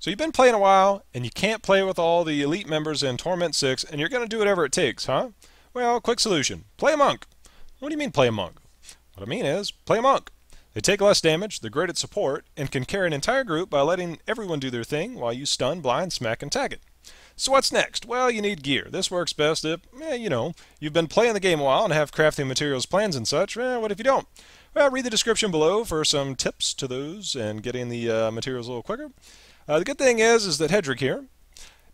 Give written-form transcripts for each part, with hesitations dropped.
So you've been playing a while, and you can't play with all the elite members in Torment 6, and you're going to do whatever it takes, huh? Well, quick solution. Play a monk. What do you mean play a monk? What I mean is, play a monk. They take less damage, they're great at support, and can carry an entire group by letting everyone do their thing while you stun, blind, smack, and tag it. So what's next? Well, you need gear. This works best if, you've been playing the game a while and have crafting materials plans and such. What if you don't? Well, read the description below for some tips to those and getting the materials a little quicker. The good thing is that Hedrick here,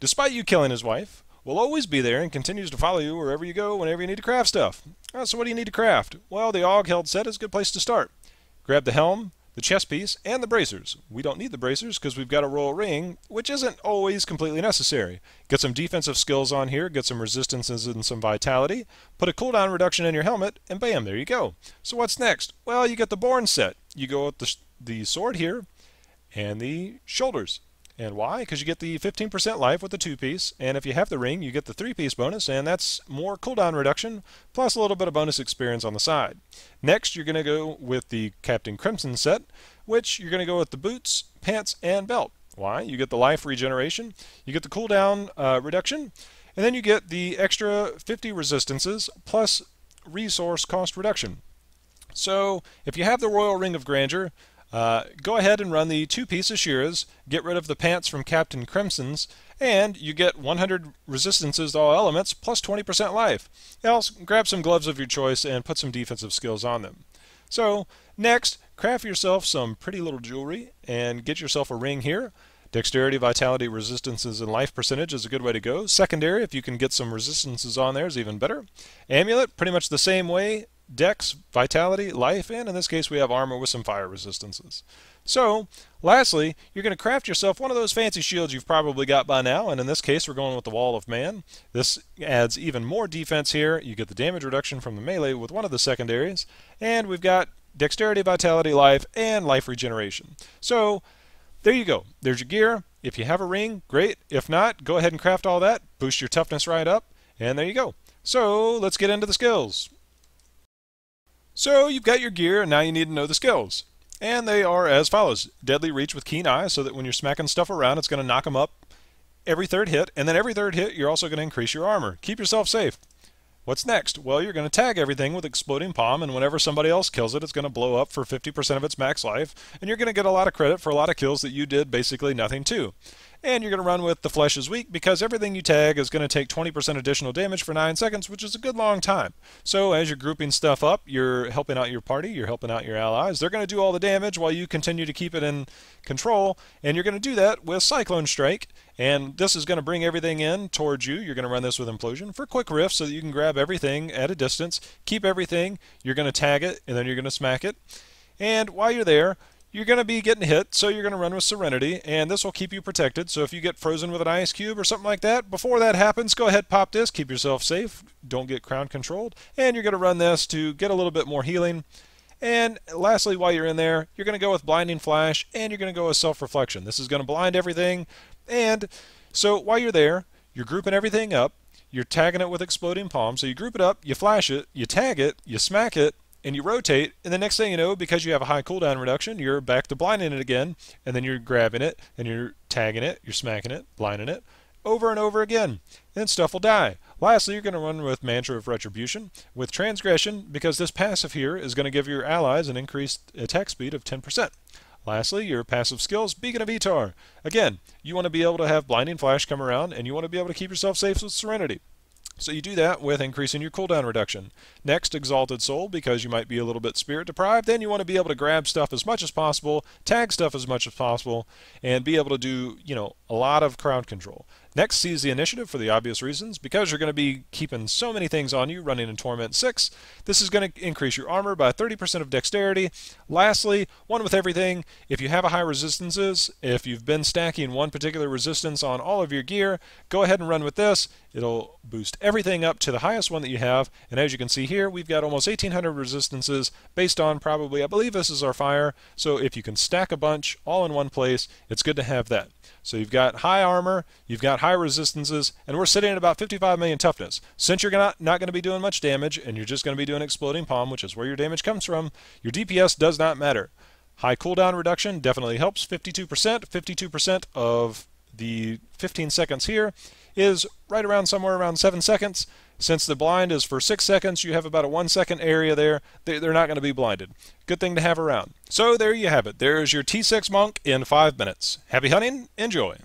despite you killing his wife, will always be there and continues to follow you wherever you go whenever you need to craft stuff. So what do you need to craft? Well, the Og-Held set is a good place to start. Grab the helm, the chest piece, and the bracers. We don't need the bracers because we've got a royal ring, which isn't always completely necessary. Get some defensive skills on here, get some resistances and some vitality, put a cooldown reduction in your helmet, and bam, there you go. So what's next? Well, you get the Born set. You go with the sword here and the shoulders. And why? Because you get the 15% life with the 2-piece, and if you have the ring, you get the 3-piece bonus, and that's more cooldown reduction, plus a little bit of bonus experience on the side. Next, you're going to go with the Captain Crimson set, which you're going to go with the boots, pants, and belt. Why? You get the life regeneration, you get the cooldown reduction, and then you get the extra 50 resistances, plus resource cost reduction. So, if you have the Royal Ring of Grandeur, go ahead and run the 2-piece Ashiras, get rid of the pants from Captain Crimson's, and you get 100 resistances to all elements, plus 20% life. Else, grab some gloves of your choice and put some defensive skills on them. So, next, craft yourself some pretty little jewelry, and get yourself a ring here. Dexterity, vitality, resistances, and life percentage is a good way to go. Secondary, if you can get some resistances on there, is even better. Amulet, pretty much the same way. Dex, vitality, life, and in this case we have armor with some fire resistances. So, lastly, you're going to craft yourself one of those fancy shields you've probably got by now, and in this case we're going with the Wall of Man. This adds even more defense here. You get the damage reduction from the melee with one of the secondaries, and we've got dexterity, vitality, life, and life regeneration. So, there you go. There's your gear. If you have a ring, great. If not, go ahead and craft all that, boost your toughness right up, and there you go. So, let's get into the skills. So you've got your gear, and now you need to know the skills. And they are as follows. Deadly Reach with Keen Eye, so that when you're smacking stuff around, it's going to knock them up every third hit. And then every third hit, you're also going to increase your armor. Keep yourself safe. What's next? Well, you're going to tag everything with Exploding Palm, and whenever somebody else kills it, it's going to blow up for 50% of its max life. And you're going to get a lot of credit for a lot of kills that you did basically nothing to. And you're going to run with the Flesh is Weak because everything you tag is going to take 20% additional damage for 9 seconds, which is a good long time. So as you're grouping stuff up, you're helping out your party, you're helping out your allies. They're going to do all the damage while you continue to keep it in control, and you're going to do that with Cyclone Strike. And this is going to bring everything in towards you. You're going to run this with Implosion for quick riffs so that you can grab everything at a distance, keep everything, you're going to tag it, and then you're going to smack it. And while you're there, you're going to be getting hit, so you're going to run with Serenity, and this will keep you protected. So if you get frozen with an ice cube or something like that, before that happens, go ahead, pop this, keep yourself safe, don't get crowd controlled, and you're going to run this to get a little bit more healing. And lastly, while you're in there, you're going to go with Blinding Flash, and you're going to go with Self-Reflection. This is going to blind everything, and so while you're there, you're grouping everything up, you're tagging it with Exploding Palm, so you group it up, you flash it, you tag it, you smack it, and you rotate, and the next thing you know, because you have a high cooldown reduction, you're back to blinding it again, and then you're grabbing it, and you're tagging it, you're smacking it, blinding it, over and over again, and then stuff will die. Lastly, you're going to run with Mantra of Retribution, with Transgression, because this passive here is going to give your allies an increased attack speed of 10%. Lastly, your passive skills, Beacon of Etar. Again, you want to be able to have Blinding Flash come around, and you want to be able to keep yourself safe with Serenity. So you do that with increasing your cooldown reduction. Next, Exalted Soul, because you might be a little bit spirit deprived, then you want to be able to grab stuff as much as possible, tag stuff as much as possible, and be able to do, a lot of crowd control. Next, Seize the Initiative for the obvious reasons. Because you're going to be keeping so many things on you running in Torment 6, this is going to increase your armor by 30% of dexterity. Lastly, One with Everything. If you have a high resistances, if you've been stacking one particular resistance on all of your gear, go ahead and run with this. It'll boost everything up to the highest one that you have, and as you can see here, we've got almost 1,800 resistances based on probably, I believe this is our fire, so if you can stack a bunch all in one place, it's good to have that. So you've got high armor, you've got high resistances, and we're sitting at about 55 million toughness. Since you're not going to be doing much damage, and you're just going to be doing Exploding Palm, which is where your damage comes from, your DPS does not matter. High cooldown reduction definitely helps. 52%. 52% of the 15 seconds here is right around somewhere around 7 seconds. Since the blind is for 6 seconds, you have about a 1 second area there. They're not going to be blinded. Good thing to have around. So there you have it. There's your T6 monk in 5 minutes. Happy hunting. Enjoy.